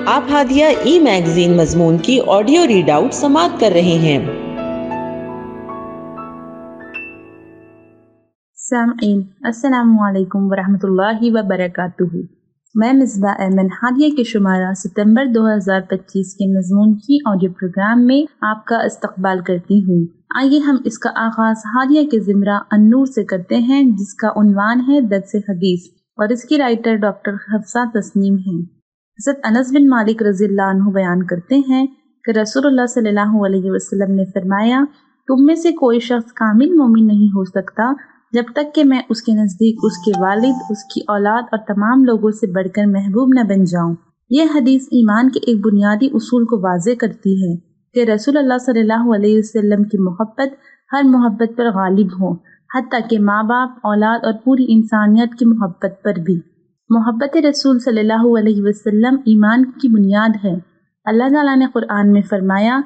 آپ ہادیہ ای میگزین مضمون کی آڈیو ریڈ آؤٹ سماعت کر رہے ہیں۔ سامعین السلام علیکم ورحمۃ اللہ وبرکاتہ۔ میں مصباح ایمن ہادیہ کے شمارہ ستمبر 2025 کے مضمون کی آڈیو پروگرام میں آپ کا استقبال کرتی ہوں۔ آئیے ہم اس کا آغاز ہادیہ کے زمرہ النور سے کرتے ہیں، جس کا عنوان ہے درس حدیث، اور اس کی رائٹر ڈاکٹر حفصہ تسنیم ہیں۔ حضرت انس بن مالک رضی اللہ عنہ بیان کرتے ہیں کہ رسول اللہ صلی اللہ علیہ وسلم نے فرمایا، تم میں سے کوئی شخص کامل مومن نہیں ہو سکتا جب تک کہ میں اس کے نزدیک اس کے والد، اس کی اولاد اور تمام لوگوں سے بڑھ کر محبوب نہ بن جاؤں۔ یہ حدیث ایمان کے ایک بنیادی اصول کو واضح کرتی ہے کہ رسول اللہ صلی اللہ علیہ وسلم کی محبت ہر محبت پر غالب ہو، حتیٰ کہ ماں باپ، اولاد اور پوری انسانیت کی محبت پر بھی۔ محبت رسول صلی اللہ علیہ وسلم ایمان کی بنیاد ہے۔ اللہ تعالیٰ نے قرآن میں فرمایا،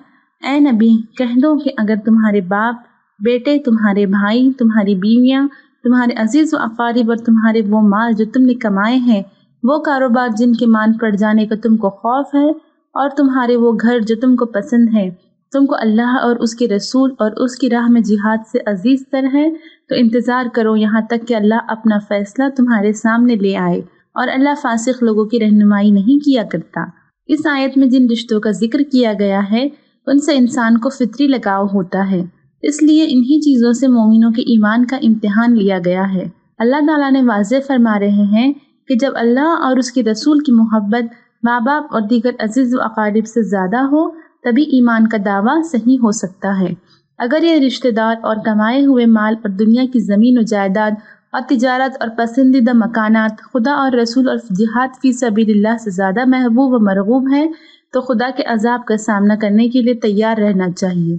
اے نبی کہہ دو کہ اگر تمہارے باپ، بیٹے، تمہارے بھائی، تمہاری بیویاں، تمہارے عزیز و اقارب اور تمہارے وہ مال جو تم نے کمائے ہیں، وہ کاروبار جن کے مان پڑ جانے کا تم کو خوف ہے، اور تمہارے وہ گھر جو تم کو پسند ہے، تم کو اللہ اور اس کے رسول اور اس کی راہ میں جہاد سے عزیز تر ہے، تو انتظار کرو یہاں تک کہ اللہ اپنا فیصلہ تمہارے سامنے لے آئے، اور اللہ فاسق لوگوں کی رہنمائی نہیں کیا کرتا۔ اس آیت میں جن رشتوں کا ذکر کیا گیا ہے ان سے انسان کو فطری لگاؤ ہوتا ہے، اس لیے انہی چیزوں سے مومنوں کے ایمان کا امتحان لیا گیا ہے۔ اللہ تعالیٰ نے واضح فرما رہے ہیں کہ جب اللہ اور اس کے رسول کی محبت ماں باپ اور دیگر عزیز و اقارب سے زیادہ ہو تبھی ایمان کا دعویٰ صحیح ہو سکتا ہے۔ اگر یہ رشتہ دار اور کمائے ہوئے مال اور دنیا کی زمین و جائیداد اور تجارت اور پسندیدہ مکانات خدا اور رسول اور جہاد فی سبیل اللہ سے زیادہ محبوب و مرغوب ہے تو خدا کے عذاب کا سامنا کرنے کے لیے تیار رہنا چاہیے۔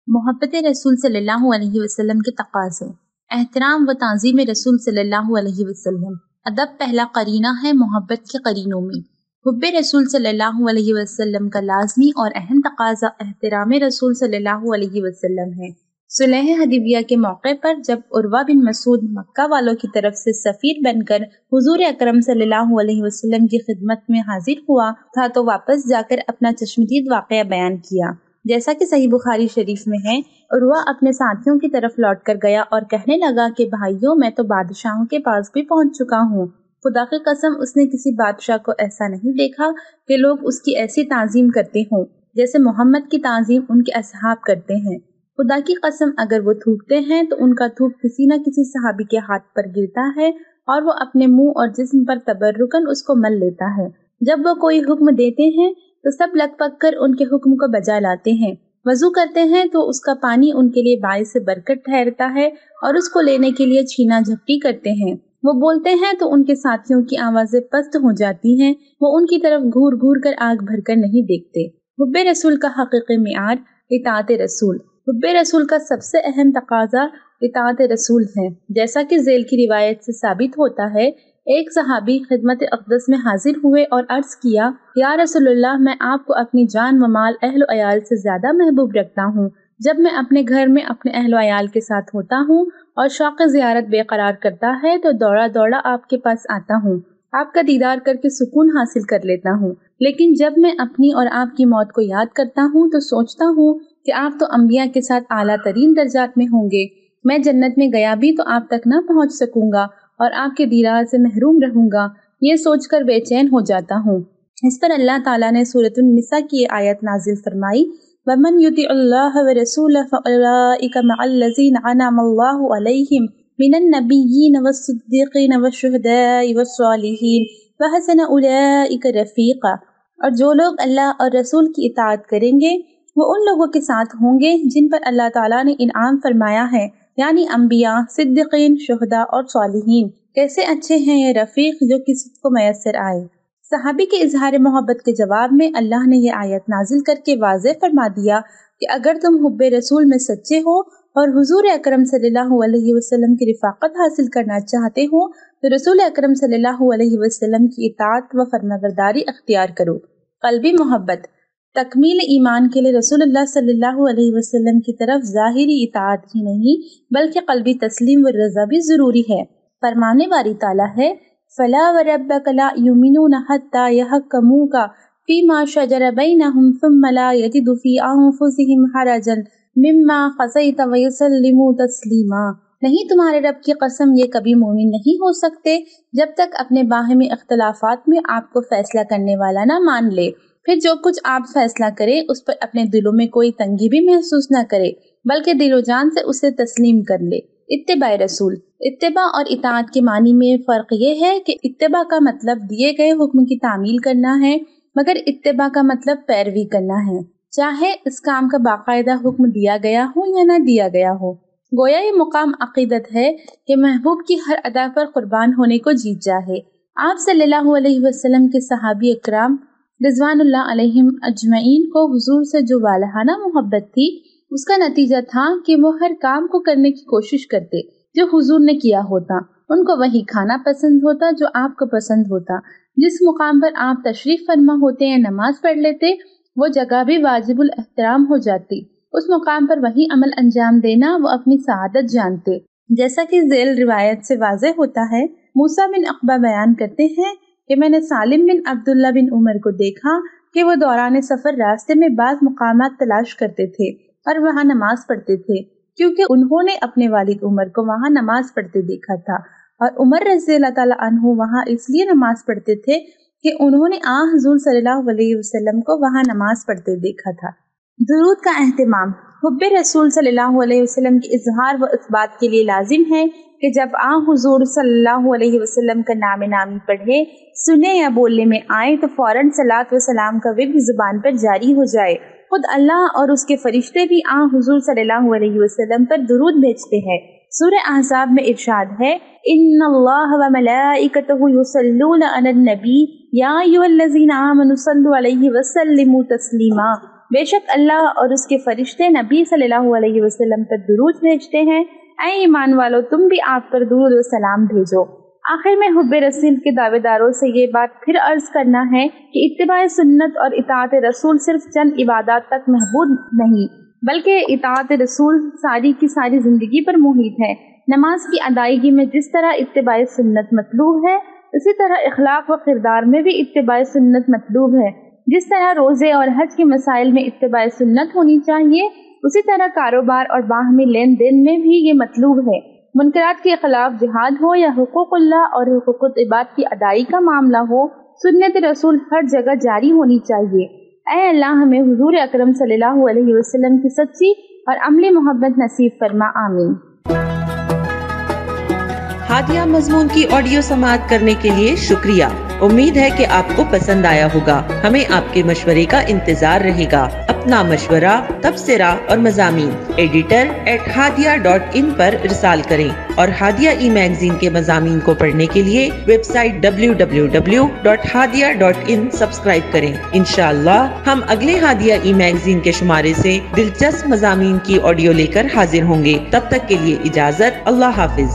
محبت رسول صلی اللہ علیہ وسلم کے تقاضے، احترام و تعظیم رسول صلی اللہ علیہ وسلم۔ ادب پہلا قرینہ ہے محبت کے قرینوں میں۔ حب رسول صلی اللہ علیہ وسلم کا لازمی اور اہم تقاضا احترام رسول صلی اللہ علیہ وسلم ہے۔ صلح حدیبیہ کے موقع پر جب عروہ بن مسعود مکہ والوں کی طرف سے سفیر بن کر حضور اکرم صلی اللہ علیہ وسلم کی خدمت میں حاضر ہوا تھا تو واپس جا کر اپنا چشمدید واقعہ بیان کیا، جیسا کہ صحیح بخاری شریف میں ہے۔ عروہ اپنے ساتھیوں کی طرف لوٹ کر گیا اور کہنے لگا کہ بھائیوں، میں تو بادشاہوں کے پاس بھی پہنچ چکا ہوں، خدا کی قسم اس نے کسی بادشاہ کو ایسا نہیں دیکھا کہ لوگ اس کی ایسی تعظیم کرتے ہوں جیسے محمد کی تعظیم ان کے اصحاب کرتے ہیں۔ خدا کی قسم اگر وہ تھوکتے ہیں تو ان کا تھوک کسی نہ کسی صحابی کے ہاتھ پر گرتا ہے اور وہ اپنے منہ اور جسم پر تبرکن اس کو مل لیتا ہے۔ جب وہ کوئی حکم دیتے ہیں تو سب لگ پگ کر ان کے حکم کو بجا لاتے ہیں۔ وضو کرتے ہیں تو اس کا پانی ان کے لیے باعث برکت ٹھہرتا ہے اور اس کو لینے کے لیے چھینا جھپٹی کرتے ہیں۔ وہ بولتے ہیں تو ان کے ساتھیوں کی آوازیں پست ہو جاتی ہیں، وہ ان کی طرف گھور گھور کر آنکھ بھر کر نہیں دیکھتے۔ حب رسول کا حقیقی معیار اطاعت رسول۔ حب رسول کا سب سے اہم تقاضا اطاعت رسول ہے، جیسا کہ ذیل کی روایت سے ثابت ہوتا ہے۔ ایک صحابی خدمت اقدس میں حاضر ہوئے اور عرض کیا، یا رسول اللہ، میں آپ کو اپنی جان و مال، اہل و عیال سے زیادہ محبوب رکھتا ہوں۔ جب میں اپنے گھر میں اپنے اہل و عیال کے ساتھ ہوتا ہوں اور شوق زیارت بے قرار کرتا ہے تو دوڑا دوڑا آپ کے پاس آتا ہوں، آپ کا دیدار کر کے سکون حاصل کر لیتا ہوں۔ لیکن جب میں اپنی اور آپ کی موت کو یاد کرتا ہوں تو سوچتا ہوں کہ آپ تو انبیاء کے ساتھ اعلیٰ ترین درجات میں ہوں گے، میں جنت میں گیا بھی تو آپ تک نہ پہنچ سکوں گا اور آپ کے دیدار سے محروم رہوں گا، یہ سوچ کر بے چین ہو جاتا ہوں۔ اس پر اللہ تعالیٰ نے سورۃ النساء کی آیت نازل فرمائی، وَمَن يُطِعِ اللَّهَ وَرَسُولَهُ فَأُولَٰئِكَ مَعَ الَّذِينَ أَنْعَمَ اللَّهُ عَلَيْهِم مِّنَ النَّبِيِّينَ وَالصِّدِّيقِينَ وَالشُّهَدَاءِ وَالصَّالِحِينَ وَحَسُنَ أُولَٰئِكَ رَفِيقًا۔ اور جو لوگ اللہ اور رسول کی اطاعت کریں گے وہ ان لوگوں کے ساتھ ہوں گے جن پر اللہ تعالیٰ نے انعام فرمایا ہے، یعنی انبیاء، صدیقین، شہداء اور صالحین۔ کیسے اچھے ہیں یہ رفیق جو کسی کو میسر آئے۔ صحابی کے اظہار محبت کے جواب میں اللہ نے یہ آیت نازل کر کے واضح فرما دیا کہ اگر تم حب رسول میں سچے ہو اور حضور اکرم صلی اللہ علیہ وسلم کی رفاقت حاصل کرنا چاہتے ہو تو رسول اکرم صلی اللہ علیہ وسلم کی اطاعت و فرمانبرداری اختیار کرو۔ قلبی محبت۔ تکمیل ایمان کے لیے رسول اللہ صلی اللہ علیہ وسلم کی طرف ظاہری اطاعت ہی نہیں بلکہ قلبی تسلیم و رضا بھی ضروری ہے۔ فرمانے والی تعالیٰ ہے، فَلَا وَرَبَّكَ لَا يُؤْمِنُونَ حَتَّى يَحْكَمُوكَ فيما شجر بينهم ثم لا يجدوا في أنفسهم حرجا مما قضيت ويسلموا تسلیما۔ نہیں، تمہارے رب کی قسم، یہ کبھی مومن نہیں ہو سکتے جب تک اپنے باہمی اختلافات میں آپ کو فیصلہ کرنے والا نہ مان لے، پھر جو کچھ آپ فیصلہ کرے اس پر اپنے دلوں میں کوئی تنگی بھی محسوس نہ کرے، بلکہ دل و جان سے اسے تسلیم کر لے۔ اتباع رسول، اتباع اور اطاعت کے معنی میں فرق یہ ہے کہ اتباع کا مطلب دیے گئے حکم کی تعمیل کرنا ہے، مگر اتباع کا مطلب پیروی کرنا ہے، چاہے اس کام کا باقاعدہ حکم دیا گیا ہو یا نہ دیا گیا ہو۔ گویا یہ مقام عقیدت ہے کہ محبوب کی ہر ادا پر قربان ہونے کو جیت جاہے۔ آپ صلی اللہ علیہ وسلم کے صحابی اکرام رضوان اللہ علیہم اجمعین کو حضور سے جو والہانہ محبت تھی، اس کا نتیجہ تھا کہ وہ ہر کام کو کرنے کی کوشش کرتے جو حضور نے کیا ہوتا۔ ان کو وہی کھانا پسند ہوتا جو آپ کو پسند ہوتا۔ جس مقام پر آپ تشریف فرما ہوتے یا نماز پڑھ لیتے، وہ جگہ بھی واجب الاحترام ہو جاتی۔ اس مقام پر وہی عمل انجام دینا وہ اپنی سعادت جانتے۔ جیسا کہ ذیل روایت سے واضح ہوتا ہے، موسیٰ بن عقبہ بیان کرتے ہیں کہ میں نے سالم بن عبداللہ بن عمر کو دیکھا کہ وہ دوران سفر راستے میں بعض مقامات تلاش کرتے تھے اور وہاں نماز پڑھتے تھے، کیونکہ انہوں نے اپنے والد عمر کو وہاں نماز پڑھتے دیکھا تھا، اور عمر رضی اللہ تعالیٰ عنہ وہاں اس لیے نماز پڑھتے تھے کہ انہوں نے حضور صلی اللہ علیہ وسلم کو وہاں نماز پڑھتے دیکھا تھا۔ درود کا اہتمام حب رسول صلی اللہ علیہ وسلم کی اظہار و اس بات کے لیے لازم ہے کہ جب حضور صلی اللہ علیہ وسلم کا نام نامی پڑھے، سنے یا بولنے میں آئے تو فوراً صلاۃ و سلام کا ورد زبان پر جاری ہو جائے۔ خود اللہ اور اس کے فرشتے بھی حضور صلی اللہ علیہ وسلم پر درود بھیجتے ہیں۔ سورہ احزاب میں ارشاد ہے، ان اللہ و ملائکتہ یصلون علی النبی یا ایھا الذین آمنوا صلوا علیہ وسلموا تسلیما۔ بے شک اللہ اور اس کے فرشتے نبی صلی اللہ علیہ وسلم پر درود بھیجتے ہیں۔ اے ایمان والو، تم بھی آپ پر درود و سلام بھیجو۔ آخر میں حب رسول کے دعوے داروں سے یہ بات پھر عرض کرنا ہے کہ اتباع سنت اور اطاعت رسول صرف چند عبادات تک محدود نہیں، بلکہ اطاعت رسول ساری کی ساری زندگی پر محیط ہے۔ نماز کی ادائیگی میں جس طرح اتباع سنت مطلوب ہے، اسی طرح اخلاق و کردار میں بھی اتباع سنت مطلوب ہے۔ جس طرح روزے اور حج کے مسائل میں اتباع سنت ہونی چاہیے، اسی طرح کاروبار اور باہمی لین دین میں بھی یہ مطلوب ہے۔ منکرات کے خلاف جہاد ہو یا حقوق اللہ اور حقوق العباد کی ادائیگی کا معاملہ ہو، سنت رسول ہر جگہ جاری ہونی چاہیے۔ اے اللہ ہمیں حضور اکرم صلی اللہ علیہ وسلم کی سچی اور عملی محبت نصیب فرما، آمین۔ ہادیہ مضمون کی آڈیو سماعت کرنے کے لیے شکریہ۔ امید ہے کہ آپ کو پسند آیا ہوگا۔ ہمیں آپ کے مشورے کا انتظار رہے گا۔ اپنا مشورہ، تبصرہ اور مضامین editor@hadia.in پر ارسال کریں، اور ہادیہ ای میگزین کے مضامین کو پڑھنے کے لیے ویب سائٹ www.hadia.in سبسکرائب کریں۔ انشاءاللہ ہم اگلے ہادیہ ای میگزین کے شمارے سے دلچسپ مضامین کی آڈیو لے کر حاضر ہوں گے۔ تب تک کے لیے اجازت، اللہ حافظ۔